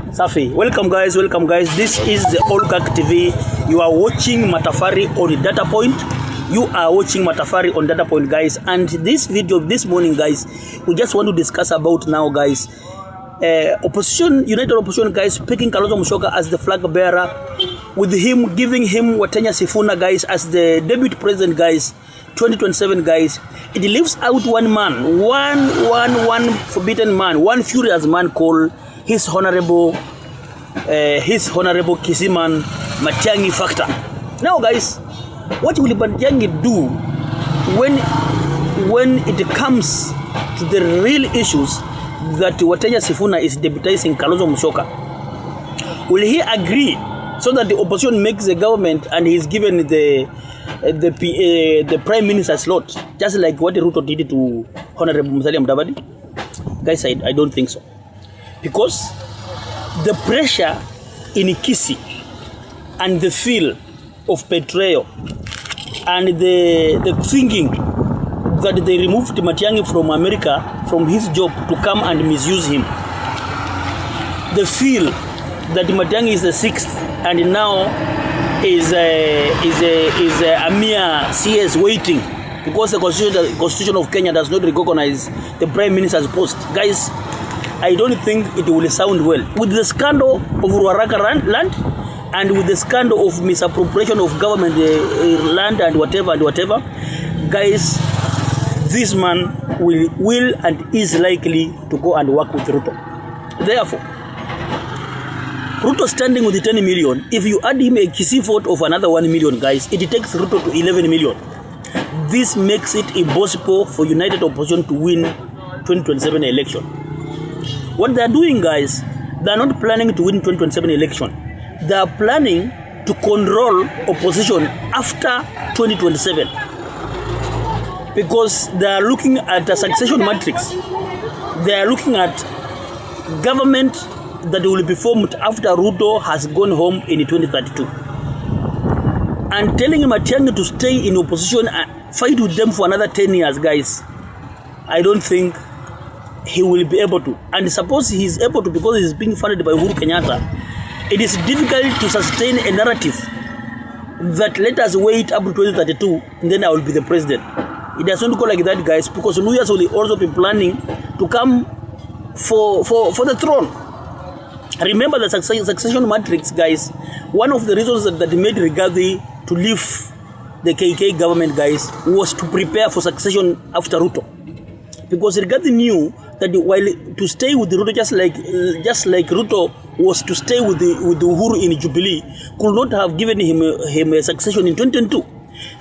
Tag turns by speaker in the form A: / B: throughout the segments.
A: Safi. Welcome guys. This is the Olgak TV. You are watching Matafari on Data Point. Guys. And this video this morning, guys, we just want to discuss about now, guys. United Opposition, guys, picking Kalonzo Musyoka as the flag bearer, with him giving him Watenya Sifuna, guys, as the deputy president, guys, 2027, guys. It leaves out one man, one forbidden man, one furious man called his honorable Kisiman Matiang'i factor. Now, guys, what will Matiang'i do when it comes to the real issues that Watenya Sifuna is deputizing Kalonzo Musyoka? Will he agree so that the opposition makes the government and he's given the prime minister slot, just like what Ruto did to Honorable Musalia Mudavadi? Guys, I don't think so, because the pressure in Kisii and the feel of betrayal and the thinking that they removed Matiang'i from America, from his job, to come and misuse him. They feel that Matiang'i is the sixth and now is a mere CS waiting, because the constitution of Kenya does not recognize the prime minister's post. Guys, I don't think it will sound well. With the scandal of Ruaraka land and with the scandal of misappropriation of government land and whatever, guys, this man will and is likely to go and work with Ruto. Therefore, Ruto standing with the 10 million, if you add him a Kisii vote of another 1 million, guys, it takes Ruto to 11 million. This makes it impossible for United Opposition to win 2027 election. What they are doing, guys, they are not planning to win 2027 election. They are planning to control opposition after 2027. Because they are looking at a succession matrix. They are looking at government that will be formed after Ruto has gone home in 2032. And telling Matiang'i to stay in opposition and fight with them for another 10 years, guys, I don't think he will be able to. And suppose he is able to, because he is being funded by Uhuru Kenyatta, it is difficult to sustain a narrative that let us wait up to 2032 and then I will be the president. It doesn't go like that, guys, because lawyers will also be planning to come for the throne. Remember the succession matrix, guys. One of the reasons that made Rigathi to leave the KK government, guys, was to prepare for succession after Ruto. Because Rigathi knew that while to stay with Ruto, just like Ruto was to stay with Uhuru in Jubilee, could not have given him a succession in 2022.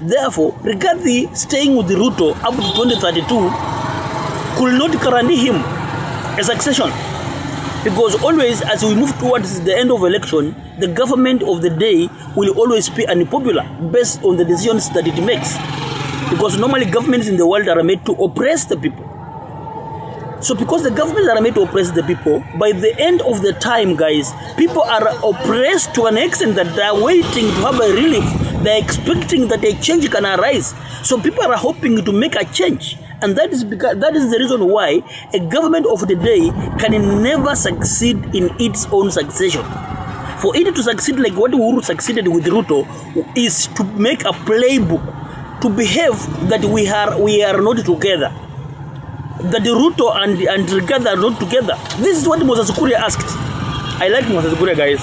A: Therefore, Rigathi staying with Ruto up to 2032 could not guarantee him a succession. Because always, as we move towards the end of election, the government of the day will always be unpopular based on the decisions that it makes. Because normally governments in the world are made to oppress the people. So because the governments are made to oppress the people, by the end of the time, guys, people are oppressed to an extent that they are waiting to have a relief. They are expecting that a change can arise. So people are hoping to make a change. And that is the reason why a government of the day can never succeed in its own succession. For it to succeed like what Uhuru succeeded with Ruto is to make a playbook, to behave that we are not together. That the Ruto and Rigathi are not together. This is what Moses Kuria asked. I like Moses Kuria, guys.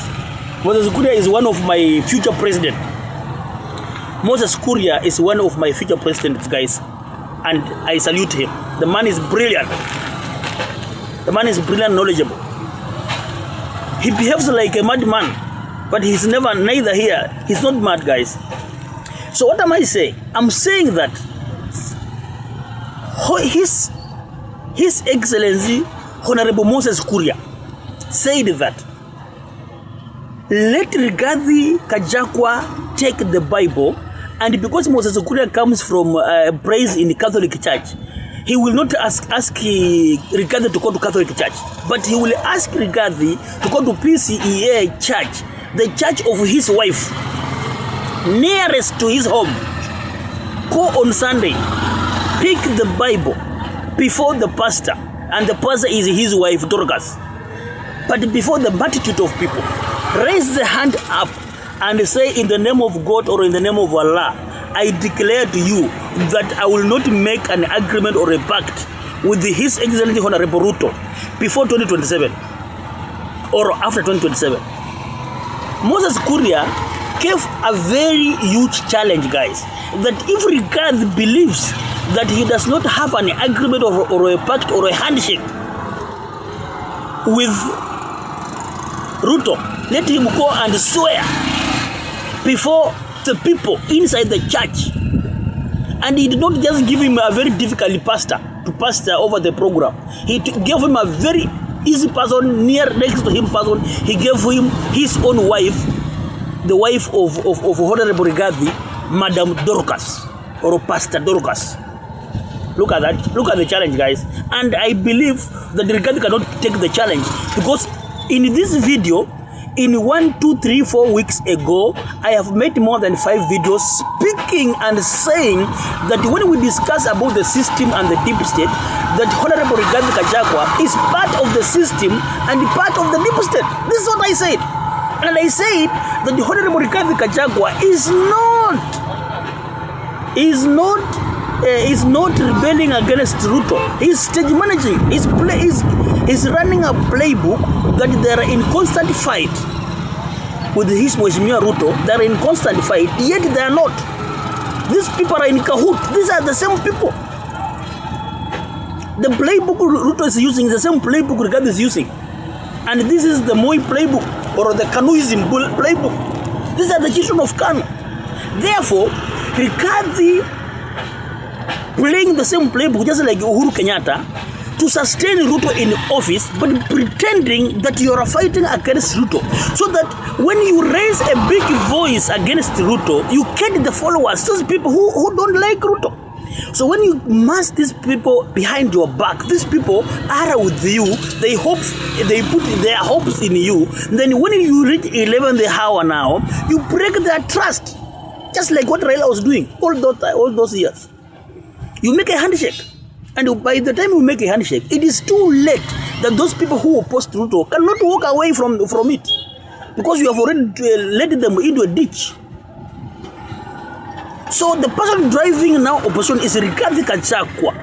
A: Moses Kuria is one of my future presidents. Moses Kuria is one of my future presidents, guys. And I salute him. The man is brilliant. The man is brilliant, knowledgeable. He behaves like a madman, but he's neither here. He's not mad, guys. So what am I saying? I'm saying that His Excellency Honorable Moses Kuria said that let Rigathi Kajakwa take the Bible, and because Moses Kuria comes from praise in the Catholic Church, he will not ask Rigathi to go to Catholic Church, but he will ask Rigathi to go to PCEA Church, the church of his wife, nearest to his home. Go on Sunday, pick the Bible before the pastor, and the pastor is his wife, Dorcas. But before the multitude of people, raise the hand up and say, in the name of God or in the name of Allah, I declare to you that I will not make an agreement or a pact with His Excellency Honorable Ruto before 2027 or after 2027. Moses Kuria gave a very huge challenge, guys, that if Rigathi believes that he does not have an agreement or a pact or a handshake with Ruto, let him go and swear before the people inside the church. And he did not just give him a very difficult pastor to pastor over the program. He gave him a very easy person, near next to him person. He gave him his own wife, the wife of Honorable Rigathi, Madam Dorcas, or Pastor Dorcas. Look at that. Look at the challenge, guys. And I believe that Rigathi cannot take the challenge, because in this video, in 1, 2, 3, 4 weeks ago, I have made more than 5 videos speaking and saying that when we discuss about the system and the deep state, that Honorable Rigathi Gachagua is part of the system and part of the deep state. This is what I said. And I said that the Honorable Rigathi Gachagua is not rebelling against Ruto. He's stage managing. He's running a playbook that they are in constant fight with his Mheshimiwa Ruto. They are in constant fight, yet they are not. These people are in cahoot. These are the same people. The playbook Ruto is using is the same playbook Rigathi is using. And this is the Moi playbook, or the Kanuism playbook. These are the children of Kanu. Therefore, Rigathi playing the same playbook just like Uhuru Kenyatta to sustain Ruto in office, but pretending that you are fighting against Ruto, so that when you raise a big voice against Ruto, you get the followers, those people who don't like Ruto. So when you mass these people behind your back, these people are with you, they put their hopes in you, then when you reach 11th hour now, you break their trust, just like what Raila was doing all those years. You make a handshake, and by the time you make a handshake, it is too late that those people who oppose Ruto cannot walk away from it, because you have already led them into a ditch. So the person driving now opposition is Rigathi Gachagua,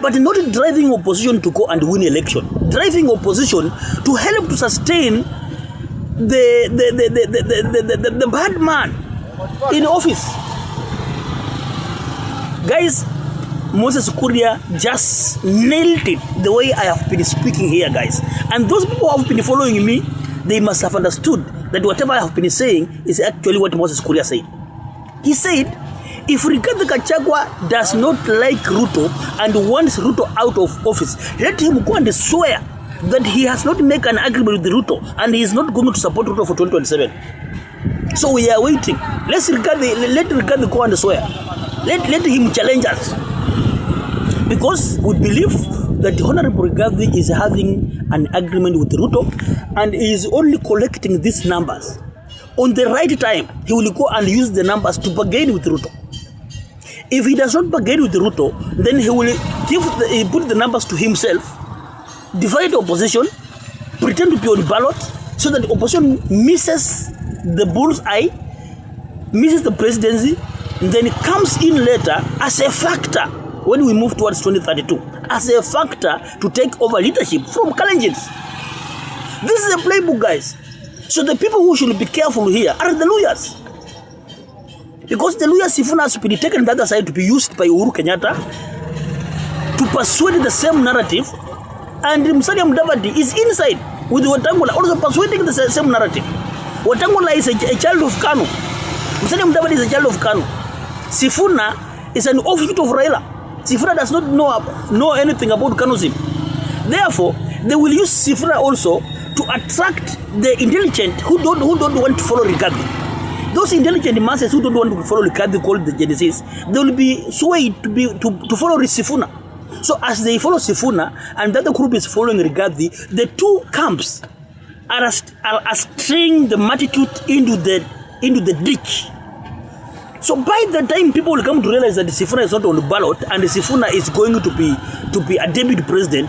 A: but not driving opposition to go and win election. Driving opposition to help to sustain the bad man in office. Guys, Moses Kuria just nailed it the way I have been speaking here, guys. And those people who have been following me, they must have understood that whatever I have been saying is actually what Moses Kuria said. He said, if Rigathi Gachagua does not like Ruto and wants Ruto out of office, let him go and swear that he has not made an agreement with Ruto and he is not going to support Ruto for 2027. So we are waiting. Let Rigathi go and swear. Let him challenge us. Because we believe that Honorable Rigathi is having an agreement with Ruto and he is only collecting these numbers. On the right time, he will go and use the numbers to bargain with Ruto. If he does not bargain with Ruto, then he will put the numbers to himself, divide the opposition, pretend to be on ballot, so that the opposition misses the bull's eye, misses the presidency, and then comes in later as a factor when we move towards 2032, as a factor to take over leadership from Kalenjins. This is a playbook, guys. So the people who should be careful here are the lawyers. Because the lawyers Sifuna has been taken the other side to be used by Uhuru Kenyatta to persuade the same narrative, and Musalia Mudavadi is inside with Wetangula also persuading the same narrative. Wetangula is a child of Kanu. Musalia Mudavadi is a child of Kanu. Sifuna is an offshoot of Raila. Sifuna does not know anything about Kanuism. Therefore, they will use Sifuna also to attract the intelligent who don't want to follow Rigathi. Those intelligent masses who don't want to follow Rigathi, called the Genesis, they will be swayed to follow Sifuna. So as they follow Sifuna and the other group is following Rigathi, the two camps are straying the multitude into the ditch. So by the time people will come to realize that Sifuna is not on the ballot and Sifuna is going to be a deputy president,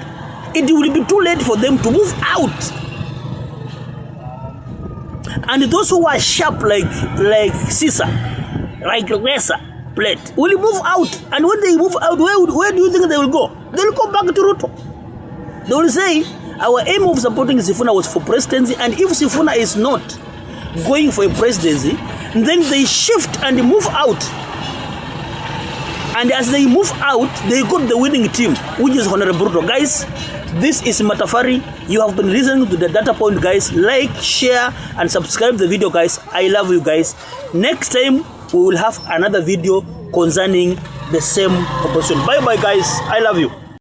A: it will be too late for them to move out. And those who are sharp like Caesar, like Reza Plate, will move out. And when they move out, where do you think they will go? They will go back to Ruto. They will say, our aim of supporting Sifuna was for presidency, and if Sifuna is not going for a presidency, then they shift and move out. And as they move out, they got the winning team, which is Honorable Ruto. Guys, this is Matafari. You have been listening to the data point, guys. Like, share, and subscribe the video, guys. I love you, guys. Next time, we will have another video concerning the same opposition. Bye-bye, guys. I love you.